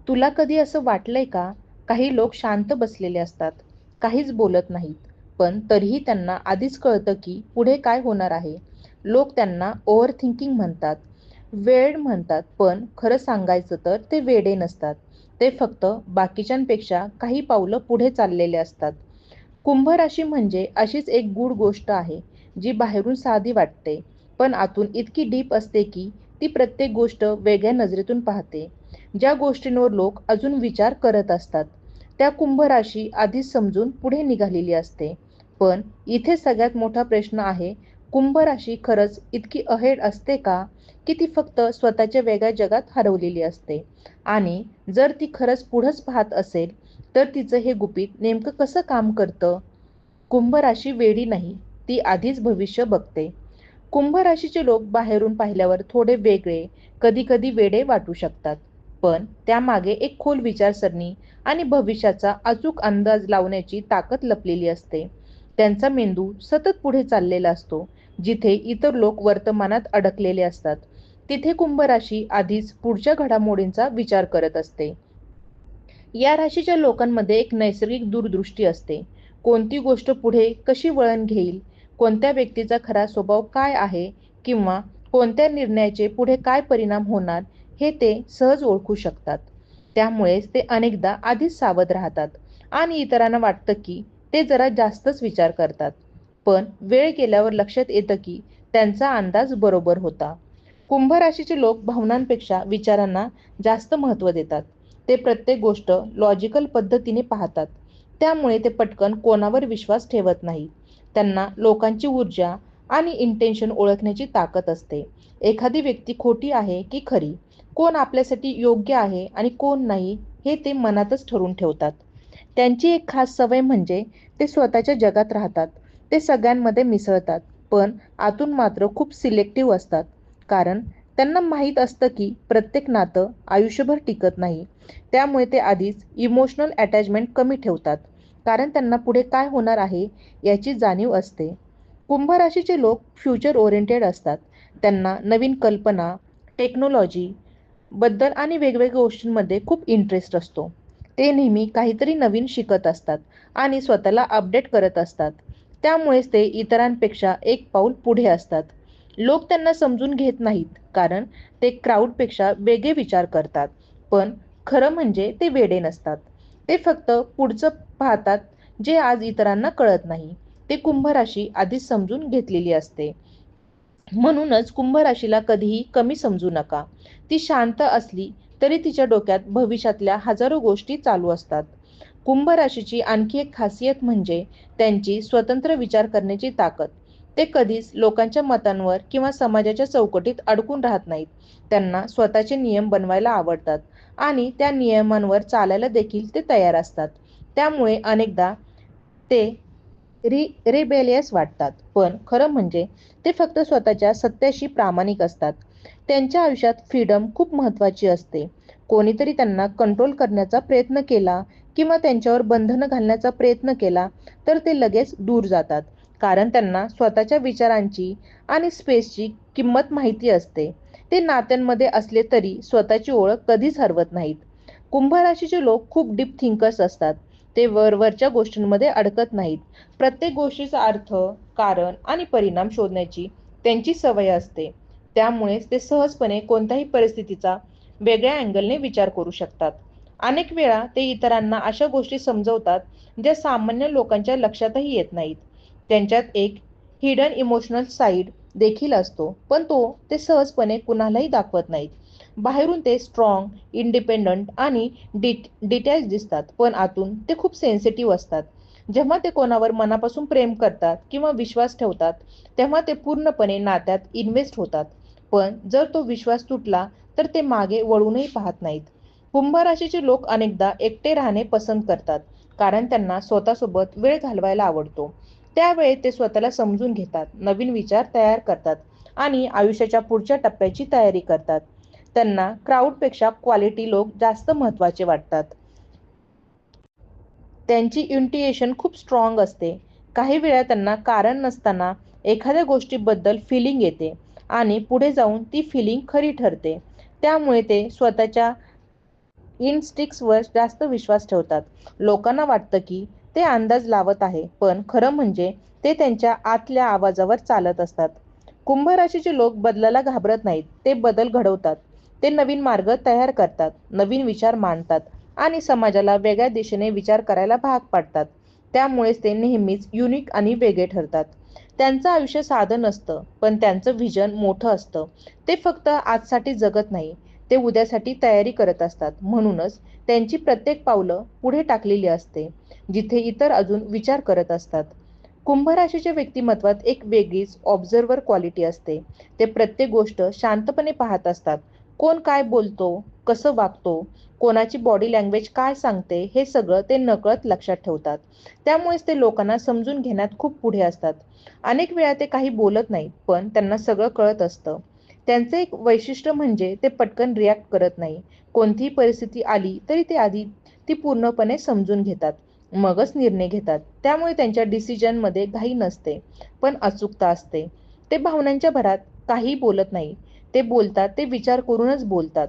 तुला कधी असं वाटलंय का? काही लोक शांत बसलेले असतात, काहीच बोलत नाहीत, पण तरीही त्यांना आधीच कळतं की पुढे काय होणार आहे. लोक त्यांना ओव्हर थिंकिंग म्हणतात, वेड म्हणतात, पण खरं सांगायचं तर ते वेडे नसतात. ते फक्त बाकीच्यांपेक्षा काही पावलं पुढे चाललेले असतात. कुंभ राशी म्हणजे अशीच एक गूढ गोष्ट आहे, जी बाहेरून साधी वाटते, पण आतून इतकी डीप असते की ती प्रत्येक गोष्ट वेगळ्या नजरेतून पाहते. ज्या गोष्टींवर लोक अजून विचार करत असतात, त्या कुंभ राशी आधीच समजून पुढे निघालेली असते. पण इथे सगळ्यात मोठा प्रश्न आहे, कुंभ राशी खरंच इतकी अहेड असते का? की ती फक्त स्वतःच्या वेगळ्या जगात हरवलेली असते? आणि जर ती खरंच पुढंच पाहत असेल, तर तिचं हे गुपित नेमकं कसं काम करतं? कुंभ राशी वेडी नाही, ती आधीच भविष्य बघते. कुंभ राशीचे लोक बाहेरून पाहिल्यावर थोडे वेगळे, कधी-कधी वेडे वाटू शकतात. पण त्यामागे एक खोल विचारसरणी आणि भविष्याचा अचूक अंदाज लावण्याची ताकद लपलेली असते. त्यांचा मेंदू सतत पुढे चाललेला असतो. जिथे इतर लोक वर्तमानात अडकलेले असतात, तिथे कुंभ राशी आधीच पुढच्या घडामोडींचा विचार करत असते. या राशीच्या लोकांमध्ये एक नैसर्गिक दूरदृष्टी असते. कोणती गोष्ट पुढे कशी वळण घेईल, कोणत्या व्यक्तीचा खरा स्वभाव काय आहे किंवा कोणत्या निर्णयाचे पुढे काय परिणाम होणार हे ते सहज ओळखू शकतात. त्यामुळेच ते अनेकदा आधीच सावध राहतात आणि इतरांना वाटतं की ते जरा जास्तच विचार करतात. पण वेळ गेल्यावर लक्षात येतं की त्यांचा अंदाज बरोबर होता. कुंभ राशीचे लोक भावनांपेक्षा विचारांना जास्त महत्त्व देतात. ते प्रत्येक गोष्ट लॉजिकल पद्धतीने पाहतात. त्यामुळे ते पटकन कोणावर विश्वास ठेवत नाहीत. त्यांना लोकांची ऊर्जा आणि इंटेन्शन ओळखण्याची ताकद असते. एखादी व्यक्ती खोटी आहे की खरी, कोण आपल्यासाठी योग्य आहे आणि कोण नाही, हे ते मनातच ठरवून ठेवतात. त्यांची एक खास सवय म्हणजे ते स्वतःच्या जगात राहतात. ते सगळ्यांमध्ये मिसळतात, पण आतून मात्र खूप सिलेक्टिव्ह असतात. कारण त्यांना माहीत असतं की प्रत्येक नातं आयुष्यभर टिकत नाही. त्यामुळे ते आधीच इमोशनल अटॅचमेंट कमी ठेवतात. कारण त्यांना पुढे काय होणार आहे याची जाणीव असते. कुंभ राशीचे लोक फ्युचर ओरिएंटेड असतात. त्यांना नवीन कल्पना, टेक्नॉलॉजी बद्दल आणि वेगवेगळ्या गोष्टींमध्ये खूप इंटरेस्ट असतो. ते नेहमी काहीतरी नवीन शिकत असतात आणि स्वतःला अपडेट करत असतात. त्यामुळेच ते इतरांपेक्षा एक पाऊल पुढे असतात. लोक त्यांना समजून घेत नाहीत, कारण ते क्राऊडपेक्षा वेगळे विचार करतात. पण खरं म्हणजे ते वेडे नसतात. ते फक्त पुढचं पाहतात, जे आज इतरांना कळत नाही. ते कुंभ राशी आधीच समजून घेतलेली असते. म्हणूनच कुंभ राशीला कधीही कमी समजू नका. ती शांत असली तरी तिच्या डोक्यात भविष्यातल्या हजारो गोष्टी चालू असतात. कुंभ राशीची आणखी एक खासियत म्हणजे त्यांची स्वतंत्र विचार करण्याची ताकद. ते कधीच लोकांच्या मतांवर किंवा समाजाच्या चौकटीत अडकून राहत नाहीत. त्यांना स्वतःचे नियम बनवायला आवडतात आणि त्या नियमांवर चालायला देखील ते तयार असतात. त्यामुळे अनेकदा ते रिबेलियस वाटतात, पण खरं म्हणजे ते फक्त स्वतःच्या सत्याशी प्रामाणिक असतात. त्यांच्या आयुष्यात फ्रीडम खूप महत्त्वाची असते. कोणीतरी त्यांना कंट्रोल करण्याचा प्रयत्न केला किंवा त्यांच्यावर बंधनं घालण्याचा प्रयत्न केला, तर ते लगेच दूर जातात. कारण त्यांना स्वतःच्या विचारांची आणि स्पेसची किंमत माहिती असते. ते नात्यांमध्ये असले तरी स्वतःची ओळख कधीच हरवत नाहीत. कुंभ राशीचे लोक खूप डीप थिंकर्स असतात. ते वरवरच्या गोष्टींमध्ये अडकत नाहीत. प्रत्येक गोष्टीचा अर्थ, कारण आणि परिणाम शोधण्याची त्यांची सवय असते. त्यामुळेच ते सहजपणे कोणत्याही परिस्थितीचा वेगळ्या अँगलने विचार करू शकतात. अनेक वेळा ते इतरांना अशा गोष्टी समजवतात, ज्या सामान्य लोकांच्या लक्षातही येत नाहीत. त्यांच्यात एक हिडन इमोशनल साइड देखील असतो, पण ते सहजपणे कुणालाही दाखवत नाहीत. बाहेरून ते स्ट्रॉंग, इंडिपेंडंट आणि डिटॅच दिसतात, पण आतून ते खूप सेन्सिटिव्ह असतात. जेव्हा ते कोणावर मनापासून प्रेम करतात किंवा विश्वास ठेवतात, तेव्हा ते पूर्णपणे नात्यात इन्व्हेस्ट होतात. पण जर तो विश्वास तुटला, तर ते मागे वळूनही पाहत नाहीत. कुंभ राशीचे लोक अनेकदा एकटे राहणे पसंत करतात, कारण त्यांना स्वतःसोबत वेळ घालवायला आवडतो. त्यावेळी ते स्वतःला समजून घेतात, नवीन विचार तयार करतात आणि आयुष्याच्या पुढच्या टप्प्याची तयारी करतात. त्यांना क्राऊडपेक्षा क्वालिटी लोक जास्त महत्त्वाचे वाटतात. त्यांची इंट्युएशन खूप स्ट्रॉंग असते. काही वेळा त्यांना कारण नसताना एखाद्या गोष्टीबद्दल फीलिंग येते आणि पुढे जाऊन ती फीलिंग खरी ठरते. त्यामुळे ते स्वतःच्या इन्स्टिक्ट्सवर जास्त विश्वास ठेवतात. लोकांना वाटतं की ते अंदाज लावत आहे, पण खरं म्हणजे ते त्यांच्या आतल्या आवाजावर चालत असतात. कुंभ राशीचे लोक बदलाला घाबरत नाहीत, ते बदल घडवतात. ते नवीन मार्ग तयार करतात, नवीन विचार मांडतात आणि समाजाला वेगळ्या दिशेने विचार करायला भाग पाडतात. त्यामुळेच ते नेहमीच युनिक आणि वेगळे ठरतात. त्यांचं आयुष्य साधं नसतं, पण त्यांचं व्हिजन मोठं असतं. ते फक्त आजसाठी जगत नाही, ते उद्यासाठी तयारी करत असतात. म्हणूनच त्यांची प्रत्येक पावलं पुढे टाकलेली असते, जिथे इतर अजून विचार करत असतात. कुंभ राशीच्या व्यक्तिमत्वात एक वेगळीच ऑब्झर्वर क्वालिटी असते. ते प्रत्येक गोष्ट शांतपणे पाहत असतात. कोण काय बोलतो, कसं वागतो, कोणाची बॉडी लँग्वेज काय सांगते, हे सगळं ते नकळत लक्षात ठेवतात. त्यामुळेच ते लोकांना समजून घेण्यात खूप पुढे असतात. अनेक वेळा ते काही बोलत नाहीत, पण त्यांना सगळं कळत असतं. त्यांचे एक वैशिष्ट्य म्हणजे ते पटकन रिॲक्ट करत नाही. कोणतीही परिस्थिती आली तरी ते आधी ती पूर्णपणे समजून घेतात, मगच निर्णय घेतात. त्यामुळे त्यांच्या डिसिजनमध्ये घाई नसते, पण अचूकता असते. ते भावनांच्या भरात काहीही बोलत नाही. ते बोलतात ते विचार करूनच बोलतात.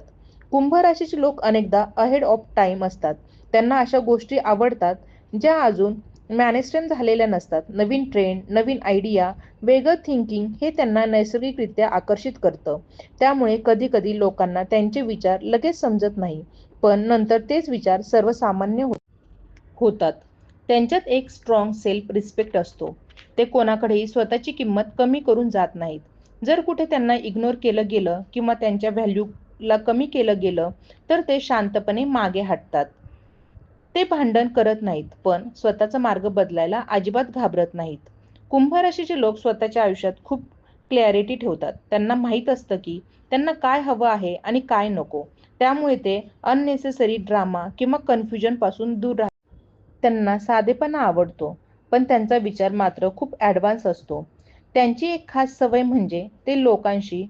कुंभ राशीचे लोक अनेकदा अहेड ऑफ टाइम असतात. त्यांना अशा गोष्टी आवडतात ज्या अजून मॅनेस्टन झालेल्या नसतात. नवीन ट्रेंड, नवीन आयडिया, वेगळं थिंकिंग हे त्यांना नैसर्गिकरित्या आकर्षित करतं. त्यामुळे कधी-कधी लोकांना त्यांचे विचार लगेच समजत नाही, पण नंतर तेच विचार सर्वसामान्य होतात. त्यांच्यात एक स्ट्रॉंग सेल्फ रिस्पेक्ट असतो. ते कोणाकडेही स्वतःची किंमत कमी करून जात नाहीत. जर कुठे त्यांना इग्नोर केलं गेलं किंवा त्यांच्या व्हॅल्यूला कमी केलं गेलं, तर ते शांतपणे मागे हटतात. ते भांडण करत नाहीत, पण स्वतःचा मार्ग बदलायला अजिबात घाबरत नाहीत. कुंभ राशीचे लोक स्वतःच्या आयुष्यात खूप क्लॅरिटी ठेवतात. त्यांना माहीत असतं की त्यांना काय हवं आहे आणि काय नको. त्यामुळे ते अननेसेसरी ड्रामा किंवा कन्फ्युजन पासून दूर राहतात. त्यांना साधेपणा आवडतो, पण त्यांचा विचार मात्र खूप ॲडव्हान्स असतो. त्यांची एक खास सवय म्हणजे ते लोकांशी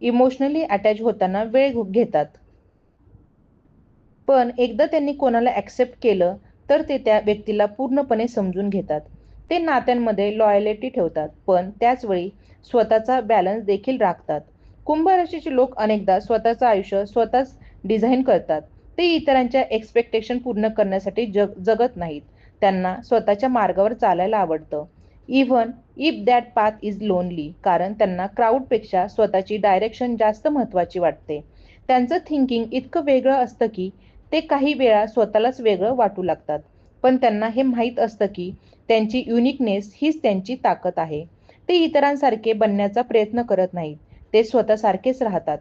इमोशनली अटॅच होताना वेळ घेतात. पण एकदा त्यांनी कोणाला ॲक्सेप्ट केलं, तर ते त्या व्यक्तीला पूर्णपणे समजून घेतात. ते नात्यांमध्ये लॉयल्टी ठेवतात, पण त्याच वेळी स्वतःचा बॅलन्स देखील राखतात. कुंभ राशीचे लोक अनेकदा स्वतःचं आयुष्य स्वतःच डिझाइन करतात. ते इतरांच्या एक्सपेक्टेशन पूर्ण करण्यासाठी जगत नाहीत. त्यांना स्वतःच्या मार्गावर चालायला आवडतं. Even if that path is lonely, कारण त्यांना क्राऊडपेक्षा स्वतःची डायरेक्शन जास्त महत्त्वाची वाटते. त्यांचं थिंकिंग इतकं वेगळं असतं की ते काही वेळा स्वतःलाच वेगळं वाटू लागतात. पण त्यांना हे माहीत असतं की त्यांची युनिकनेस हीच त्यांची ताकद आहे. ते इतरांसारखे बनण्याचा प्रयत्न करत नाहीत. ते स्वतःसारखेच राहतात.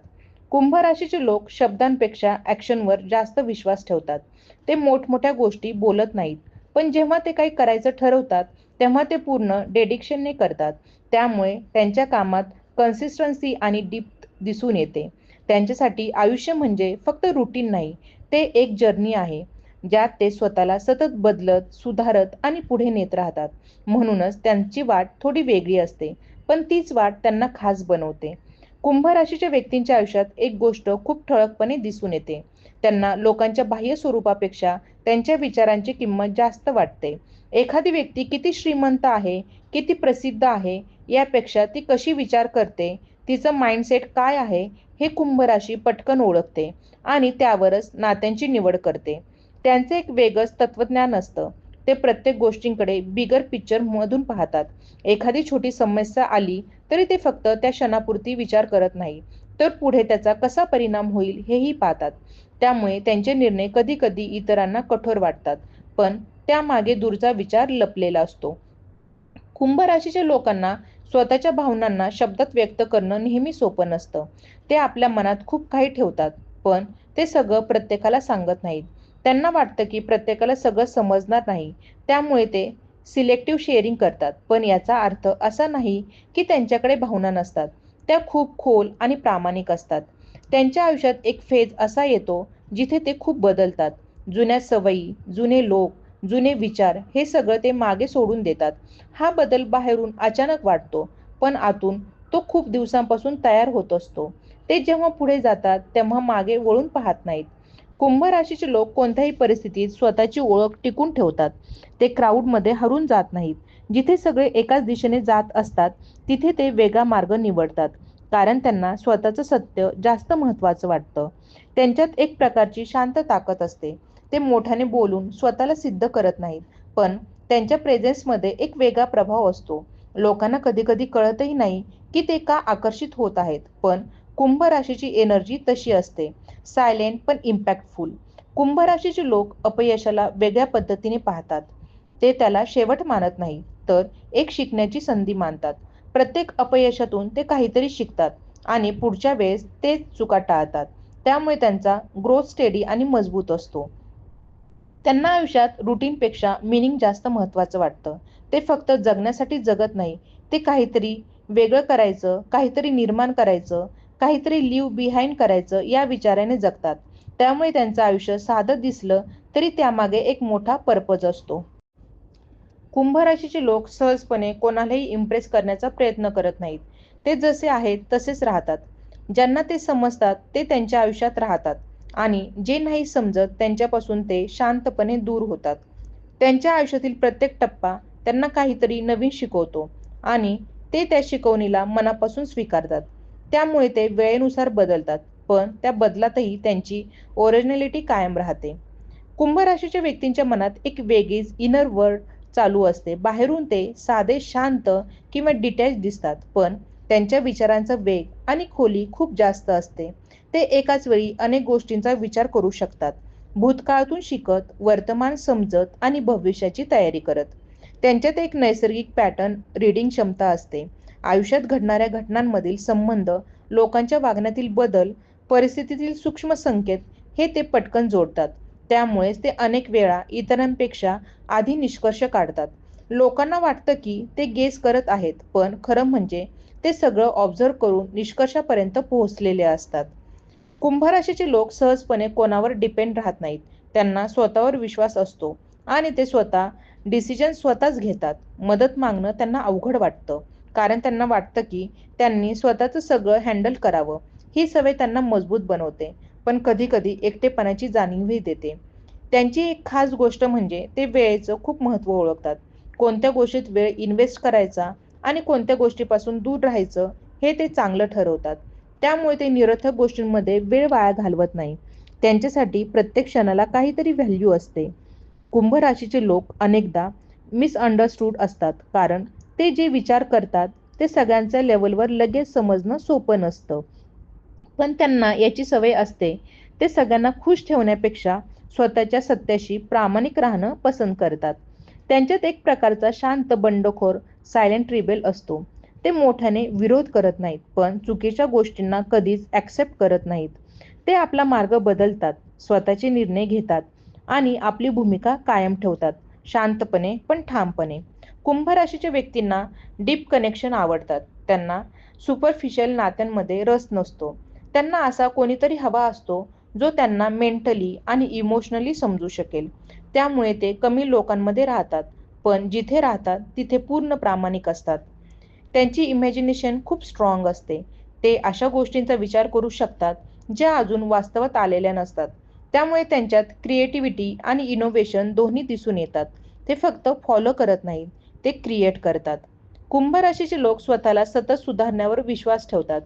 कुंभ राशीचे लोक शब्दांपेक्षा ॲक्शनवर जास्त विश्वास ठेवतात. ते मोठमोठ्या गोष्टी बोलत नाहीत, पण जेव्हा ते काही करायचं ठरवतात, तेव्हा ते पूर्ण डेडिकेशनने करतात. त्यामुळे त्यांच्या कामात कन्सिस्टन्सी आणि डिप्थ दिसून येते. त्यांच्यासाठी आयुष्य म्हणजे फक्त रुटीन नाही, ते एक जर्नी आहे, ज्यात ते स्वतःला सतत बदलत, सुधारत आणि पुढे नेत राहतात. म्हणूनच त्यांची वाट थोडी वेगळी असते, पण तीच वाट त्यांना खास बनवते. कुंभ राशीच्या व्यक्तींच्या आयुष्यात एक गोष्ट खूप ठळकपणे दिसून येते. त्यांना लोकांच्या बाह्य स्वरूपापेक्षा त्यांच्या विचारांची किंमत जास्त वाटते. एखादी व्यक्ती किती श्रीमंत आहे, किती प्रसिद्ध आहे, यापेक्षा ती कशी विचार करते, तिचं माइंडसेट काय आहे, हे कुंभ राशी पटकन ओळखते आणि त्यावरच नात्यांची निवड करते. त्यांचे एक वेगळंच तत्वज्ञान असतं. ते प्रत्येक गोष्टींकडे बिगर पिक्चर मधून पाहतात. एखादी छोटी समस्या आली तरी ते फक्त त्या क्षणापुरती विचार करत नाही, तर पुढे त्याचा कसा परिणाम होईल हेही पाहतात. त्यामुळे त्यांचे निर्णय कधी-कधी इतरांना कठोर वाटतात, पण त्यामागे दूरचा विचार लपलेला असतो. कुंभ राशीच्या लोकांना स्वतःच्या भावनांना शब्दात व्यक्त करणं नेहमी सोपं नसतं. ते आपल्या मनात खूप काही ठेवतात, पण ते सगळं प्रत्येकाला सांगत नाहीत. त्यांना वाटतं की प्रत्येकाला सगळं समजणार नाही, त्यामुळे ते सिलेक्टिव्ह शेअरिंग करतात. पण याचा अर्थ असा नाही की त्यांच्याकडे भावना नसतात. त्या खूप खोल आणि प्रामाणिक असतात. त्यांच्या आयुष्यात एक फेज असा येतो जिथे ते खूप बदलतात. जुन्या सवयी, जुने लोक, जुने विचार हे सगळं ते मागे सोडून देतात. हा बदल बाहेरून अचानक वाटतो, पण आतून तो खूप दिवसांपासून तयार होत असतो. ते जेव्हा पुढे जातात, तेव्हा मागे वळून पाहत नाहीत. कुंभ राशीचे लोक कोणत्याही परिस्थितीत स्वतःची ओळख टिकून ठेवतात. ते क्राऊडमध्ये हरून जात नाहीत. जिथे सगळे एकाच दिशेने जात असतात, तिथे ते वेगळा मार्ग निवडतात. कारण त्यांना स्वतःचं सत्य जास्त महत्त्वाचं वाटतं. त्यांच्यात एक प्रकारची शांत ताकद असते. ते मोठ्याने बोलून स्वतःला सिद्ध करत नाहीत, पण त्यांच्या प्रेझेन्समध्ये एक वेगळा प्रभाव असतो. लोकांना कधी-कधी कळतही नाही की ते का आकर्षित होत आहेत. पण कुंभ राशीची एनर्जी तशी असते. सायलेंट पण इम्पॅक्टफुल. कुंभ राशीचे लोक अपयशाला वेगळ्या पद्धतीने पाहतात. ते त्याला शेवट मानत नाही, तर एक शिकण्याची संधी मानतात. प्रत्येक अपयशातून ते काहीतरी शिकतात आणि पुढच्या वेळेस ते चुका टाळतात. त्यामुळे त्यांचा ग्रोथ स्टेडी आणि मजबूत असतो. त्यांना आयुष्यात रुटीनपेक्षा मीनिंग जास्त महत्त्वाचं वाटतं. ते फक्त जगण्यासाठी जगत नाही, ते काहीतरी वेगळं करायचं, काहीतरी निर्माण करायचं, काहीतरी लिव्ह बिहाइंड करायचं या विचाराने जगतात. त्यामुळे त्यांचं आयुष्य साधं दिसलं तरी त्यामागे एक मोठा पर्पज असतो. कुंभ राशीचे लोक सहजपणे कोणालाही इम्प्रेस करण्याचा प्रयत्न करत नाहीत. ते जसे आहेत तसेच राहतात. ज्यांना ते समजतात ते त्यांच्या आयुष्यात राहतात आणि जे नाही समजत त्यांच्यापासून ते शांतपणे दूर होतात. त्यांच्या आयुष्यातील प्रत्येक टप्पा त्यांना काहीतरी नवीन शिकवतो आणि ते त्या शिकवणीला मनापासून स्वीकारतात. त्यामुळे ते वेळेनुसार बदलतात, पण त्या बदलातही त्यांची ओरिजिनॅलिटी कायम राहते. कुंभ राशीच्या व्यक्तींच्या मनात एक वेगळीच इनर वर्ल्ड चालू असते. बाहेरून ते साधे, शांत किंवा डिटॅच दिसतात, पण त्यांच्या विचारांचा वेग आणि खोली खूप जास्त असते. ते एकाच वेळी अनेक गोष्टींचा विचार करू शकतात. भूतकाळातून शिकत, वर्तमान समजत आणि भविष्याची तयारी करत. त्यांच्यात एक नैसर्गिक पॅटर्न रीडिंग क्षमता असते. आयुष्यात घडणाऱ्या घटनांमधील संबंध, लोकांच्या वागण्यातील बदल, परिस्थितीतील सूक्ष्म संकेत हे ते पटकन जोडतात. त्यामुळेच ते अनेक वेळा इतरांपेक्षा आधी निष्कर्ष काढतात. लोकांना वाटतं की ते गेस करत आहेत, पण खरं म्हणजे ते सगळं ऑब्झर्व्ह करून निष्कर्षापर्यंत पोहोचलेले असतात. कुंभ राशीचे लोक सहजपणे कोणावर डिपेंड राहत नाहीत. त्यांना स्वतःवर विश्वास असतो आणि ते स्वतः डिसिजन स्वतःच घेतात. मदत मागणं त्यांना अवघड वाटतं, कारण त्यांना वाटतं की त्यांनी स्वतःचं सगळं हँडल करावं. ही सवय त्यांना मजबूत बनवते, पण कधी-कधी एकटेपणाची जाणीवही देते. त्यांची एक खास गोष्ट म्हणजे ते वेळेचं खूप महत्त्व ओळखतात. कोणत्या गोष्टीत वेळ इन्व्हेस्ट करायचा आणि कोणत्या गोष्टीपासून दूर राहायचं हे ते चांगलं ठरवतात. त्यामुळे ते निरर्थक गोष्टींमध्ये वेळ वाया घालवत नाही. त्यांच्यासाठी प्रत्येक क्षणाला काहीतरी व्हॅल्यू असते. कुंभ राशीचे लोक अनेकदा मिसअंडरस्टूड असतात, कारण ते जे विचार करतात ते सगळ्यांच्या लेव्हलवर लगेच समजणं सोपं नसतं. पण त्यांना याची सवय असते. ते सगळ्यांना खुश ठेवण्यापेक्षा स्वतःच्या सत्याशी प्रामाणिक राहणं पसंत करतात. त्यांच्यात एक प्रकारचा शांत बंडखोर सायलेंट रिबेल असतो. ते मोठ्याने विरोध करत नाहीत, पण चुकीच्या गोष्टींना कधीच ॲक्सेप्ट करत नाहीत. ते आपला मार्ग बदलतात, स्वतःचे निर्णय घेतात आणि आपली भूमिका कायम ठेवतात, शांतपणे पण ठामपणे. कुंभ राशीच्या व्यक्तींना डीप कनेक्शन आवडतात. त्यांना सुपरफिशियल नात्यांमध्ये रस नसतो. त्यांना असा कोणीतरी हवा असतो जो त्यांना मेंटली आणि इमोशनली समजू शकेल. त्यामुळे ते कमी लोकांमध्ये राहतात, पण जिथे राहतात तिथे पूर्ण प्रामाणिक असतात. त्यांची इमॅजिनेशन खूप स्ट्रॉंग असते. ते अशा गोष्टींचा विचार करू शकतात ज्या अजून वास्तवात आलेल्या नसतात. त्यामुळे त्यांच्यात क्रिएटिव्हिटी आणि इनोव्हेशन दोन्ही दिसून येतात. ते फक्त फॉलो करत नाहीत, ते क्रिएट करतात. कुंभ राशीचे लोक स्वतःला सतत सुधारण्यावर विश्वास ठेवतात.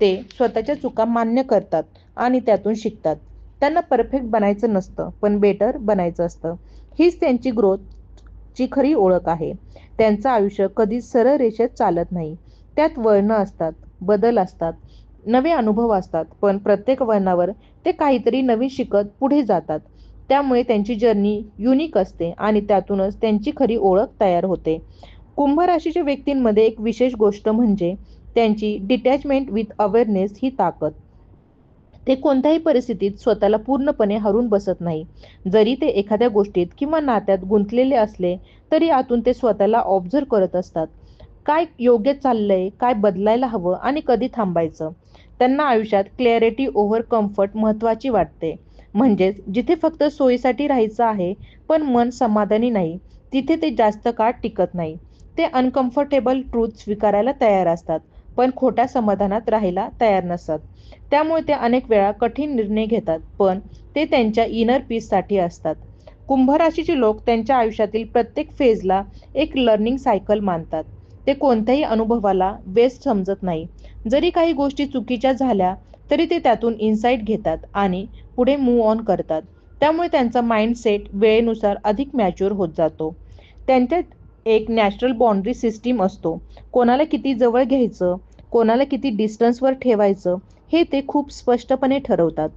ते स्वतःच्या चुका मान्य करतात आणि त्यातून शिकतात. त्यांना परफेक्ट बनायचं नसतं, पण बेटर बनायचं असतं. हीच त्यांची ग्रोथची खरी ओळख आहे. त्यांचं आयुष्य कधीच सरळ रेषेत चालत नाही. त्यात वळणं असतात, बदल असतात, नवे अनुभव असतात, पण प्रत्येक वळणावर ते काहीतरी नवीन शिकत पुढे जातात. त्यामुळे त्यांची जर्नी युनिक असते आणि त्यातूनच त्यांची खरी ओळख तयार होते. कुंभ राशीच्या व्यक्तींमध्ये एक विशेष गोष्ट म्हणजे त्यांची डिटॅचमेंट विथ अवेअरनेस ही ताकद. ते कोणत्याही परिस्थितीत स्वतःला पूर्णपणे हरून बसत नाही. जरी ते एखाद्या गोष्टीत किंवा नात्यात गुंतलेले असले, तरी आतून ते स्वतःला ऑब्झर्व्ह करत असतात. काय योग्य चाललंय, काय बदलायला हवं आणि कधी थांबायचं. त्यांना आयुष्यात क्लॅरिटी ओव्हर कम्फर्ट महत्त्वाची वाटते. म्हणजेच जिथे फक्त सोयीसाठी राहायचं आहे, पण मन समाधानी नाही, तिथे ते जास्त काळ टिकत नाही. ते अनकम्फर्टेबल ट्रूथ स्वीकारायला तयार असतात, पण खोट्या समाधानात राहायला तयार नसतात. त्यामुळे ते अनेक वेळा कठीण निर्णय घेतात, पण ते त्यांच्या इनर पीससाठी असतात. कुंभ राशीचे लोक त्यांच्या आयुष्यातील प्रत्येक फेजला एक लर्निंग सायकल मानतात. ते कोणत्याही अनुभवाला वेस्ट समजत नाही. जरी काही गोष्टी चुकीच्या झाल्या, तरी ते त्यातून इन्साईट घेतात आणि पुढे मूव्ह ऑन करतात. त्यामुळे त्यांचा माइंडसेट वेळेनुसार अधिक मॅच्युअर होत जातो. त्यांच्यात एक नॅचरल बाउंड्री सिस्टीम असतो. कोणाला किती जवळ घ्यायचं, कोणाला किती डिस्टन्सवर ठेवायचं हे ते खूप स्पष्टपणे ठरवतात.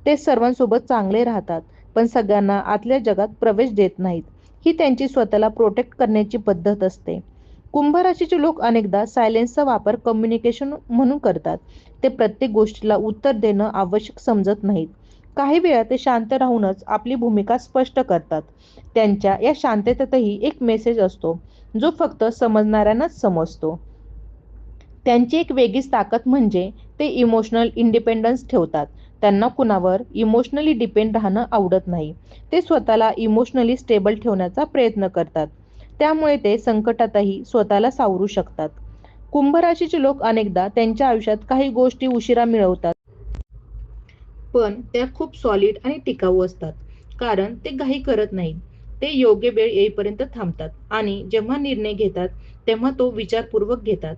ते सर्वांसोबत चांगले राहतात, पण सगळ्यांना आतल्या जगात प्रवेश देत नाहीत. ही त्यांची स्वतःला प्रोटेक्ट करण्याची पद्धत असते. कुंभ राशीचे लोक अनेकदा सायलेन्सचा वापर कम्युनिकेशन म्हणून करतात. ते प्रत्येक गोष्टीला उत्तर देणं आवश्यक समजत नाहीत. काही वेळा ते शांत राहूनच आपली भूमिका स्पष्ट करतात. त्यांच्या या शांततेतही एक मेसेज असतो, जो फक्त समजणाऱ्यांनाच समजतो. त्यांची एक वेगळीच ताकद म्हणजे ते इमोशनल इंडिपेंडन्स ठेवतात. त्यांना कुणावर इमोशनली डिपेंड राहणं आवडत नाही. ते स्वतःला इमोशनली स्टेबल ठेवण्याचा प्रयत्न करतात. त्यामुळे ते संकटातही स्वतःला सावरू शकतात. कुंभ राशीचे लोक अनेकदा त्यांच्या आयुष्यात काही गोष्टी उशिरा मिळवतात, पण त्या खूप सॉलिड आणि टिकाऊ असतात. कारण ते घाई करत नाहीत. ते योग्य वेळ येईपर्यंत थांबतात आणि जेव्हा निर्णय घेतात तेव्हा तो विचारपूर्वक घेतात.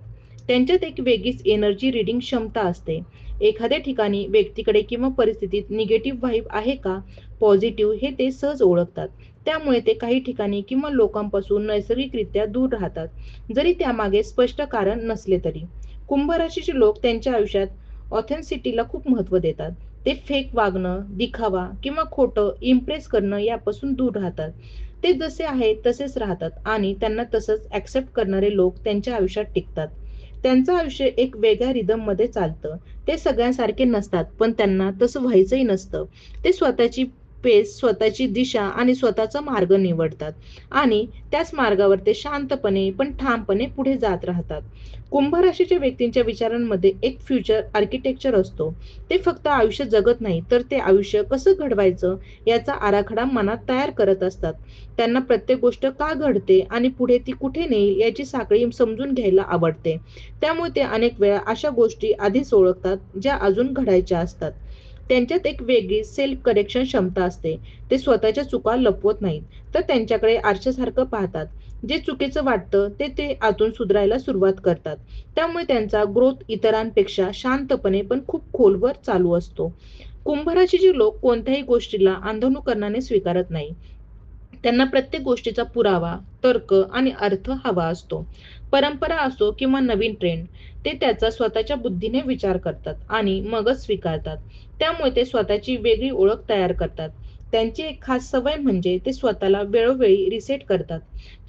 त्यांच्यात एक वेगळीच एनर्जी रीडिंग क्षमता असते. एखाद्या ठिकाणी, व्यक्तीकडे किंवा परिस्थितीत निगेटिव्ह व्हाईब आहे का पॉझिटिव्ह हे ते सहज ओळखतात. त्यामुळे ते काही ठिकाणी किंवा लोकांपासून नैसर्गिकरित्या दूर राहतात, जरी त्यामागे स्पष्ट कारण नसले तरी. कुंभ राशीचे लोक त्यांच्या आयुष्यात ऑथेंटिसिटीला खूप महत्त्व देतात. ते फेक वागणं, दिखावा किंवा खोटं इम्प्रेस करणं यापासून दूर राहतात. ते जसे आहेत तसेच राहतात आणि त्यांना तसंच ॲक्सेप्ट करणारे लोक त्यांच्या आयुष्यात टिकतात. त्यांचं आयुष्य एक वेगळ्या रिदममध्ये चालतं. ते सगळ्यांसारखे नसतात, पण त्यांना तसं व्हायचंही नसतं. ते स्वतःची पेस, स्वतःची दिशा आणि स्वतःचा मार्ग निवडतात आणि त्याच मार्गावर ते शांतपणे पण ठामपणे पुढे जात राहतात. कुंभ राशीच्या व्यक्तींच्या विचारांमध्ये एक फ्युचर आर्किटेक्चर असतो. ते फक्त आयुष्य जगत नाही, तर ते आयुष्य कसं घडवायचं याचा आराखडा मनात तयार करत असतात. त्यांना प्रत्येक गोष्ट का घडते आणि पुढे ती कुठे नेईल याची साखळी समजून घ्यायला आवडते. त्यामुळे ते अनेक वेळा अशा गोष्टी आधीच ओळखतात, ज्या अजून घडायच्या असतात. त्यांच्यात एक वेगळी सेल्फ करेक्शन क्षमता असते. ते स्वतःच्या चुका लपवत नाहीत, तर त्यांच्याकडे आरशासारखं पाहतात. जे चुकीचं वाटतं ते ते आतून सुधारायला सुरुवात करतात. त्यामुळे त्यांचा ग्रोथ इतरांपेक्षा शांतपणे पण खूप खोलवर चालू असतो. कुंभ राशीचे लोक कोणत्याही गोष्टीला अंधानुकरणाने स्वीकारत नाही. त्यांना प्रत्येक गोष्टीचा पुरावा, तर्क आणि अर्थ हवा असतो. परंपरा असो किंवा नवीन ट्रेंड, ते त्याचा स्वतःच्या बुद्धीने विचार करतात आणि मगच स्वीकारतात. त्यामुळे ते स्वतःची वेगळी ओळख तयार करतात. त्यांची एक खास सवय म्हणजे ते स्वतःला वेळोवेळी रिसेट करतात.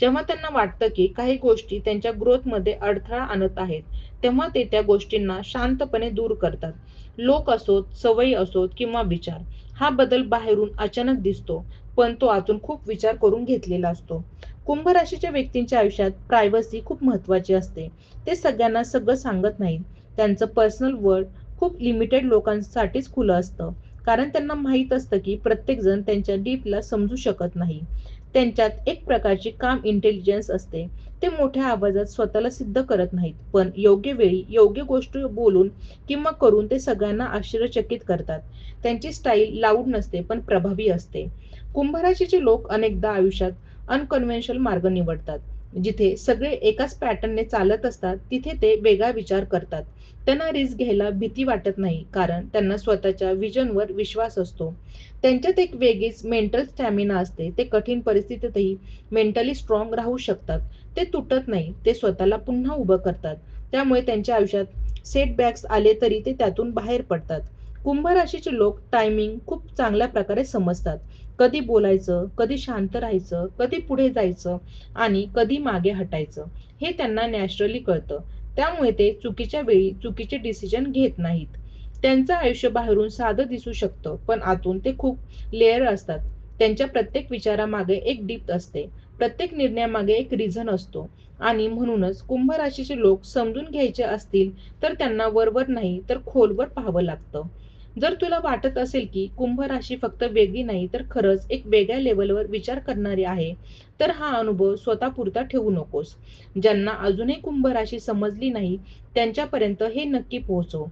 जेव्हा त्यांना वाटतं की काही गोष्टी त्यांच्या ग्रोथमध्ये अडथळा आणत आहेत, तेव्हा ते त्या गोष्टींना शांतपणे दूर करतात. लोक असोत, सवयी असोत किंवा विचार. हा बदल बाहेरून अचानक दिसतो, पण तो आतून खूप विचार करून घेतलेला असतो. कुंभ राशीच्या व्यक्तींच्या आयुष्यात प्रायव्हसी खूप महत्त्वाची असते. ते सगळ्यांना सगळं सांगत नाहीत. त्यांचं पर्सनल वर्ल्ड खूप लिमिटेड लोकांसाठीच खुलं असतं. कारण त्यांना माहीत असतं की प्रत्येकजण त्यांच्या डीपला समजू शकत नाही. त्यांच्यात एक प्रकारची काम इंटेलिजन्स असते. ते मोठ्या आवाजात स्वतःला सिद्ध करत नाहीत, पण योग्य वेळी योग्य गोष्ट बोलून किंवा करून ते सगळ्यांना आश्चर्यचकित करतात. त्यांची स्टाईल लाऊड नसते, पण प्रभावी असते. कुंभ राशीचे लोक अनेकदा आयुष्यात अनकन्व्हेन्शनल मार्ग निवडतात. जिथे सगळे एकाच पॅटर्नने चालत असतात, तिथे ते वेगळा विचार करतात. त्यांना रिस्क घ्यायला भीती वाटत नाही, कारण त्यांना स्वतःच्या विजनवर विश्वास असतो. त्यांच्यात एक वेगळीच मेंटल स्टॅमिना असते. ते कठीण परिस्थितीतही मेंटली स्ट्रॉंग राहू शकतात. ते तुटत नाही, ते स्वतःला पुन्हा उभं करतात. त्यामुळे त्यांच्या आयुष्यात सेटबॅक्स आले तरी ते त्यातून बाहेर पडतात. कुंभ राशीचे लोक टायमिंग खूप चांगल्या प्रकारे समजतात. कधी बोलायचं, कधी शांत राहायचं, कधी पुढे जायचं आणि कधी मागे हटायचं, हे त्यांना नॅचरली कळतं. त्यामुळे ते चुकीच्या वेळी चुकीचे डिसिजन घेत नाहीत. त्यांचं आयुष्य बाहेरून साधं दिसू शकतं, पण आतून ते खूप लेयर असतात. त्यांच्या प्रत्येक विचारामागे एक डिप्थ असते. प्रत्येक निर्णयामागे एक रिझन असतो आणि म्हणूनच कुंभ राशीचे लोक समजून घ्यायचे असतील, तर त्यांना वरवर नाही तर खोलवर पाहावं लागतं. जर तुला वाटत असेल की कुंभ राशी फक्त वेगळी नाही, तर खरंच एक वेगळ्या लेव्हलवर विचार करणारी आहे, तर हा अनुभव स्वतःपुरता ठेवू नकोस. ज्यांना अजूनही कुंभ राशी समजली नाही, त्यांच्यापर्यंत हे नक्की पोहोचव.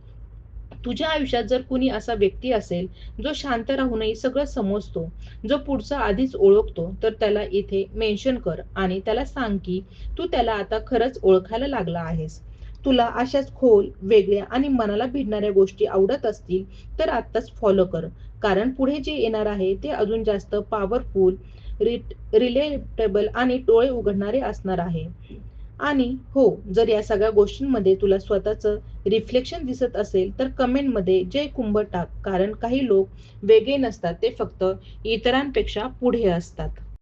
तुझ्या आयुष्यात जर कुणी असा व्यक्ती असेल, जो शांत राहूनही सगळं समजतो, जो पुढचं आधीच ओळखतो, तर त्याला इथे मेन्शन कर आणि त्याला सांग की तू त्याला आता खरंच ओळखायला लागला आहेस. तुला अशाच खोल, वेगळ्या आणि मनाला भिडणाऱ्या गोष्टी आवडत असतील तर आत्ताच फॉलो कर. कारण पुढे जे येणार आहे ते अजून जास्त पॉवरफुल, रिलेटेबल आणि डोळे उघडणारे असणार आहे. आणि हो, जर या सगळ्या गोष्टींमध्ये तुला स्वतःचं रिफ्लेक्शन दिसत असेल तर कमेंटमध्ये जय कुंभ टाक. कारण काही लोक वेगळे नसतात, ते फक्त इतरांपेक्षा पुढे असतात.